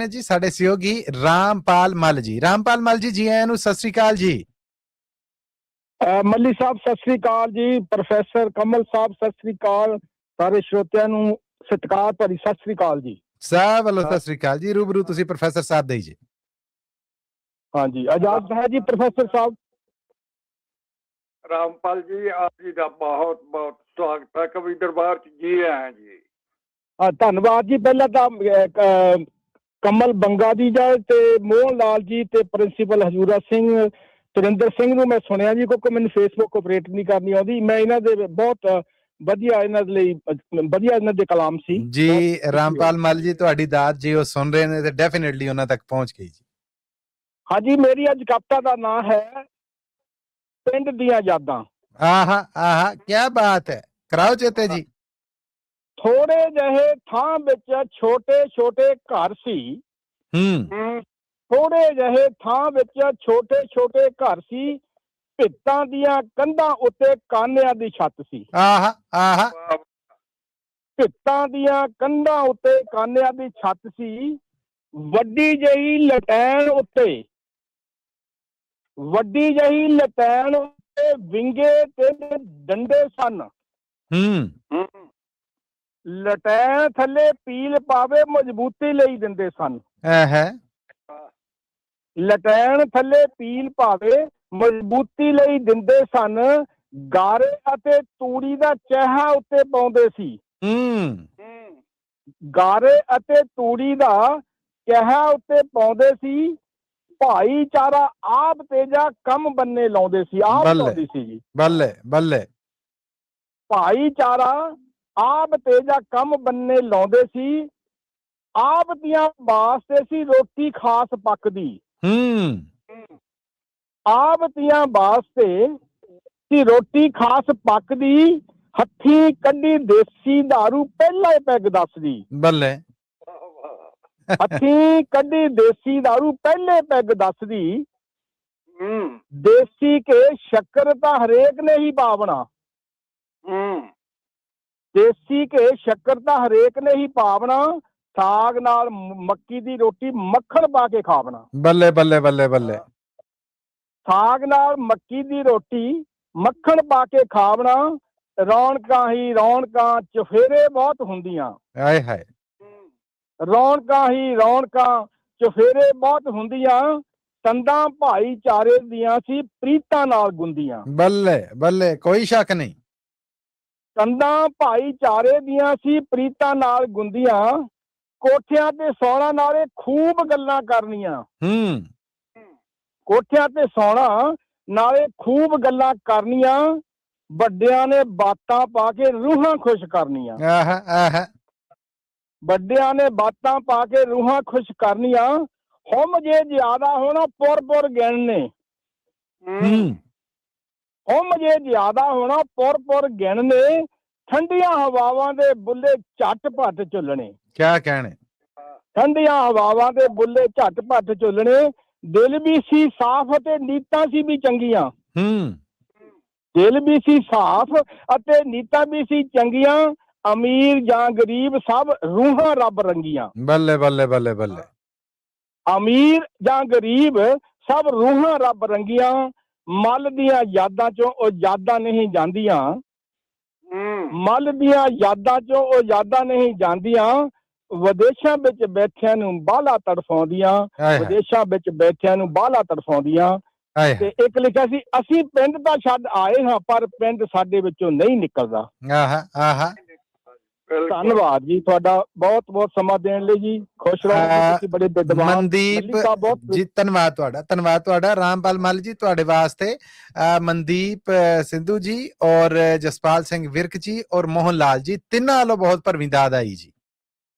ਨੇ ਜੀ ਸਾਡੇ ਸਹਿਯੋਗੀ ਰਾਮਪਾਲ ਮੱਲ ਜੀ। ਰਾਮਪਾਲ ਮੱਲ ਜੀ, ਜੀ ਆਇਆਂ ਨੂੰ, ਸਤਿ ਸ੍ਰੀ ਅਕਾਲ ਜੀ। ਮੱਲੀ ਸਾਹਿਬ ਸਤਿ ਸ੍ਰੀ ਅਕਾਲ ਜੀ। ਪ੍ਰੋਫੈਸਰ ਕਮਲ ਸਾਹਿਬ ਸਤਿ ਸ੍ਰੀ ਅਕਾਲ। ਸਾਰੇ ਸਰੋਤਿਆਂ ਨੂੰ ਸਤਿਕਾਰ ਭਰੀ ਸਤਿ ਸ੍ਰੀ ਅਕਾਲ ਜੀ। ਸਾਹਿਬ ਵੱਲੋਂ ਸਤਿ ਸ੍ਰੀ ਅਕਾਲ ਜੀ। ਰੂਬਰੂ ਤੁਸੀਂ ਪ੍ਰੋਫੈਸਰ ਸਾਹਿਬ ਦੇ ਜੀ। ਹਾਂਜੀ, ਇਜਾਜ਼ਤ ਹੈ ਜੀ ਪ੍ਰੋਫੈਸਰ ਸਾਹਿਬ। ਰਾਮਪਾਲ ਜੀ, ਆਪ ਜੀ ਦਾ ਬਹੁਤ ਬਹੁਤ ਸਵਾਗਤ ਹੈ ਕਵੀ ਦਰਬਾਰ ਚ। ਜੀ ਆਇਆਂ ਜੀ। ਧੰਨਵਾਦ ਜੀ। ਪਹਿਲਾਂ ਤਾਂ ਕਮਲ ਬੰਗਾ ਜੀ ਦਾ ਤੇ ਮੋਹਨ ਲਾਲ ਜੀ ਤੇ ਪ੍ਰਿੰਸੀਪਲ ਹਜੂਰਾ ਸਿੰਘ ਸੁਰਿੰਦਰ ਸਿੰਘ ਨੂੰ ਮੈਂ ਸੁਣਿਆ ਜੀ, ਕਿਉਂਕਿ ਮੈਨੂੰ ਫੇਸਬੁੱਕ ਆਪਰੇਟ ਨਹੀਂ ਕਰਨੀ ਆਉਂਦੀ। ਮੈਂ ਇਹਨਾਂ ਦੇ ਬਹੁਤ ਵਧੀਆ, ਇਹਨਾਂ ਦੇ ਲਈ ਵਧੀਆ ਇਹਨਾਂ ਦੇ ਕਲਾਮ ਸੀ ਜੀ। ਰਾਮਪਾਲ ਮੱਲ ਜੀ, ਤੁਹਾਡੀ ਦਾਤ ਜੀ ਉਹ ਸੁਣ ਰਹੇ ਨੇ ਤੇ ਡੈਫੀਨਿਟਲੀ ਉਹਨਾਂ ਤੱਕ ਪਹੁੰਚ ਗਈ ਜੀ। ਹਾਂਜੀ, ਮੇਰੀ ਅੱਜ ਕਵਿਤਾ ਦਾ ਨਾਮ ਹੈ ਪਿੰਡ ਦੀਆਂ ਯਾਦਾਂ। ਆਹਾ ਆਹਾ, ਕੀ ਬਾਤ ਹੈ, ਕਰਾਓ ਚੇਤੇ ਜੀ। ਥੋੜੇ ਜਿਹੇ ਥਾਂ ਵਿੱਚ ਛੋਟੇ ਛੋਟੇ ਘਰ ਸੀ। ਥੋੜੇ ਜਿਹੇ ਥਾਂ ਵਿੱਚ ਛੋਟੇ ਛੋਟੇ ਘਰ ਸੀ। ਭਿੱਤਾਂ ਦੀਆਂ ਕੰਧਾਂ ਉੱਤੇ ਕਾਨਿਆਂ ਦੀ ਛੱਤ ਸੀ। ਆਹਾ ਆਹਾ, ਭਿੱਤਾਂ ਦੀਆਂ ਕੰਧਾਂ ਉੱਤੇ ਕਾਨਿਆਂ ਦੀ ਛੱਤ ਸੀ। ਵੱਡੀ ਜਿਹੀ ਲਟੈਣ ਉੱਤੇ ਵਿੰਗੇ ਤੇ ਡੰਡੇ ਸਨ। ਲਟੈਣ ਥੱਲੇ ਪੀਲ ਪਾਵੇ ਮਜ਼ਬੂਤੀ ਲਈ ਦਿੰਦੇ ਸਨ। ਲਟੈਣ ਥੱਲੇ ਪੀਲ ਪਾਵੇ ਮਜ਼ਬੂਤੀ ਲਈ ਦਿੰਦੇ ਸਨ। ਗਾਰੇ ਅਤੇ ਤੂੜੀ ਦਾ ਚਿਹਾ ਉੱਤੇ ਪਾਉਂਦੇ ਸੀ। ਗਾਰੇ ਅਤੇ ਤੂੜੀ ਦਾ ਚਿਹਾ ਉੱਤੇ ਪਾਉਂਦੇ ਸੀ। ਭਾਈਚਾਰਾ ਆਪ ਤੇਜਾ ਕੰਮ ਬੰਨੇ ਲਾਉਂਦੇ ਸੀ। ਆਪ ਲਾਉਂਦੀ ਸੀ ਜੀ। ਬੱਲੇ ਬੱਲੇ। ਭਾਈਚਾਰਾ ਆਪ ਤੇਜਾ ਕੰਮ ਬੰਨੇ ਲਾਉਂਦੇ ਸੀ। ਆਪ ਦੀਆਂ ਵਾਸਤੇ ਸੀ ਰੋਟੀ ਖਾਸ ਪੱਕਦੀ। ਆਪ ਦੀਆਂ ਵਾਸਤੇ ਸੀ ਰੋਟੀ ਖਾਸ ਪੱਕਦੀ। ਹੱਥੀਂ ਕੱਢੀ ਦੇਸੀ ਦਾਰੂ ਪਹਿਲਾਂ ਹੀ ਪੈਗ ਦੱਸਦੀ। ਬੱਲੇ। ਹੱਥੀਂ ਕੱਢੀ ਦੇਸੀ ਦਾਰੂ ਪਹਿਲੇ ਪੈਗ ਦੱਸਦੀ। ਦੇਸੀ ਕੇ ਸ਼ੱਕਰ ਤਾਂ ਹਰੇਕ ਨੇ ਹੀ ਪਾਵਣਾ। ਦੇਸੀ ਕੇ ਸ਼ੱਕਰ ਤਾਂ ਹਰੇਕ ਨੇ ਹੀ ਪਾਵਣਾ। ਸਾਗ ਨਾਲ ਮੱਕੀ ਦੀ ਰੋਟੀ ਮੱਖਣ ਪਾ ਕੇ ਖਾਵਣਾ। ਬੱਲੇ ਬੱਲੇ ਬੱਲੇ ਬੱਲੇ। ਸਾਗ ਨਾਲ ਮੱਕੀ ਦੀ ਰੋਟੀ ਮੱਖਣ ਪਾ ਕੇ ਖਾਵਣਾ। ਰੌਣਕਾਂ ਹੀ ਰੌਣਕਾਂ ਚੁਫੇਰੇ ਬਹੁਤ ਹੁੰਦੀਆਂ। ਹਾਏ ਹਾਏ। ਰੌਣਕਾਂ ਹੀ ਰੌਣਕਾਂ ਚੁਫੇਰੇ ਬਹੁਤ ਹੁੰਦੀਆਂ। ਤੰਦਾਂ ਭਾਈਚਾਰੇ ਦੀਆਂ ਸੀ ਪ੍ਰੀਤਾਂ ਨਾਲ ਗੁੰਦੀਆਂ। ਬੱਲੇ ਬੱਲੇ, ਕੋਈ ਸ਼ੱਕ ਨਹੀਂ। ਤੰਦਾਂ ਭਾਈਚਾਰੇ ਦੀਆਂ ਸੀ ਪ੍ਰੀਤਾਂ ਨਾਲ ਗੁੰਦੀਆਂ। ਕੋਠਿਆਂ ਤੇ ਸੌਣਾ ਨਾਲੇ ਖੂਬ ਗੱਲਾਂ ਕਰਨੀਆਂ। ਕੋਠਿਆਂ ਤੇ ਸੌਣਾ ਨਾਲੇ ਖੂਬ ਗੱਲਾਂ ਕਰਨੀਆਂ। ਵੱਡਿਆਂ ਨੇ ਬਾਤਾਂ ਪਾ ਕੇ ਰੂਹਾਂ ਖੁਸ਼ ਕਰਨੀਆਂ। ਵੱਡਿਆਂ ਨੇ ਬਾਤਾਂ ਪਾ ਕੇ ਰੂਹਾਂ ਖੁਸ਼ ਕਰਨੀਆਂ। ਹੁਮ ਜੇ ਜ਼ਿਆਦਾ ਹੋਣਾ ਪੁਰ ਗਿਣਨੇ। ਹੁਮ ਜੇ ਜ਼ਿਆਦਾ ਹੋਣਾ ਪੁਰ ਗਿਣਨੇ। ਠੰਡੀਆਂ ਹਵਾਵਾਂ ਦੇ ਬੁੱਲੇ ਝੱਟ ਭੱਟ ਝੁੱਲਣੇ। ਕਿਆ ਕਹਿਣੇ। ਠੰਡੀਆਂ ਹਵਾਵਾਂ ਦੇ ਬੁੱਲੇ ਝੱਟ ਭੱਟ ਝੁੱਲਣੇ। ਦਿਲ ਵੀ ਸੀ ਸਾਫ਼ ਅਤੇ ਨੀਤਾਂ ਸੀ ਵੀ ਚੰਗੀਆਂ। ਦਿਲ ਵੀ ਸੀ ਸਾਫ਼ ਅਤੇ ਨੀਤਾਂ ਵੀ ਸੀ ਚੰਗੀਆਂ। ਅਮੀਰ ਜਾਂ ਗਰੀਬ ਸਭ ਰੂਹਾਂ ਰੱਬ ਰੰਗੀਆਂ। ਬੱਲੇ ਬੱਲੇ ਬੱਲੇ ਬੱਲੇ। ਅਮੀਰ ਜਾਂ ਗਰੀਬ ਸਭ ਰੂਹਾਂ ਰੱਬ ਰੰਗੀਆਂ। ਮੱਲ ਦੀਆਂ ਯਾਦਾਂ ਚੋਂ ਉਹ ਯਾਦਾਂ ਨਹੀਂ ਜਾਂਦੀਆਂ। ਮੱਲ ਦੀਆਂ ਯਾਦਾਂ ਚੋਂ ਉਹ ਯਾਦਾਂ ਨਹੀਂ ਜਾਂਦੀਆਂ। ਵਿਦੇਸ਼ਾਂ ਵਿੱਚ ਬੈਠਿਆਂ ਨੂੰ ਬਾਹਲਾ ਤੜਫਾਉਂਦੀਆਂ। ਵਿਦੇਸ਼ਾਂ ਵਿੱਚ ਬੈਠਿਆਂ ਨੂੰ ਬਾਹਲਾ ਤੜਫਾਉਂਦੀਆਂ। ਤੇ ਇੱਕ ਲਿਖਿਆ ਸੀ, ਅਸੀਂ ਪਿੰਡ ਤਾਂ ਛੱਡ ਆਏ ਹਾਂ ਪਰ ਪਿੰਡ ਸਾਡੇ ਵਿੱਚੋਂ ਨਹੀਂ ਨਿਕਲਦਾ। ਧੰਨਵਾਦ ਜੀ ਤੁਹਾਡਾ, ਬਹੁਤ ਬਹੁਤ ਸਮਾਂ ਦੇਣ ਲਈ ਜੀ। ਖੁਸ਼ ਰਹੋ ਤੁਸੀਂ, ਬੜੇ ਵਿਦਵਾਨ। ਮਨਦੀਪ ਜੀ, ਧੰਨਵਾਦ ਤੁਹਾਡਾ, ਧੰਨਵਾਦ ਤੁਹਾਡਾ। ਰਾਮਪਾਲ ਮੱਲ ਜੀ, ਤੁਹਾਡੇ ਵਾਸਤੇ ਮਨਦੀਪ ਸਿੱਧੂ ਜੀ ਔਰ ਜਸਪਾਲ ਸਿੰਘ ਵਿਰਕ ਜੀ ਔਰ ਮੋਹਨ ਲਾਲ ਜੀ, ਤਿੰਨਾਂ ਵੱਲੋਂ ਬਹੁਤ ਭਰਵੀਂ ਦਾਦ ਆਈ ਜੀ।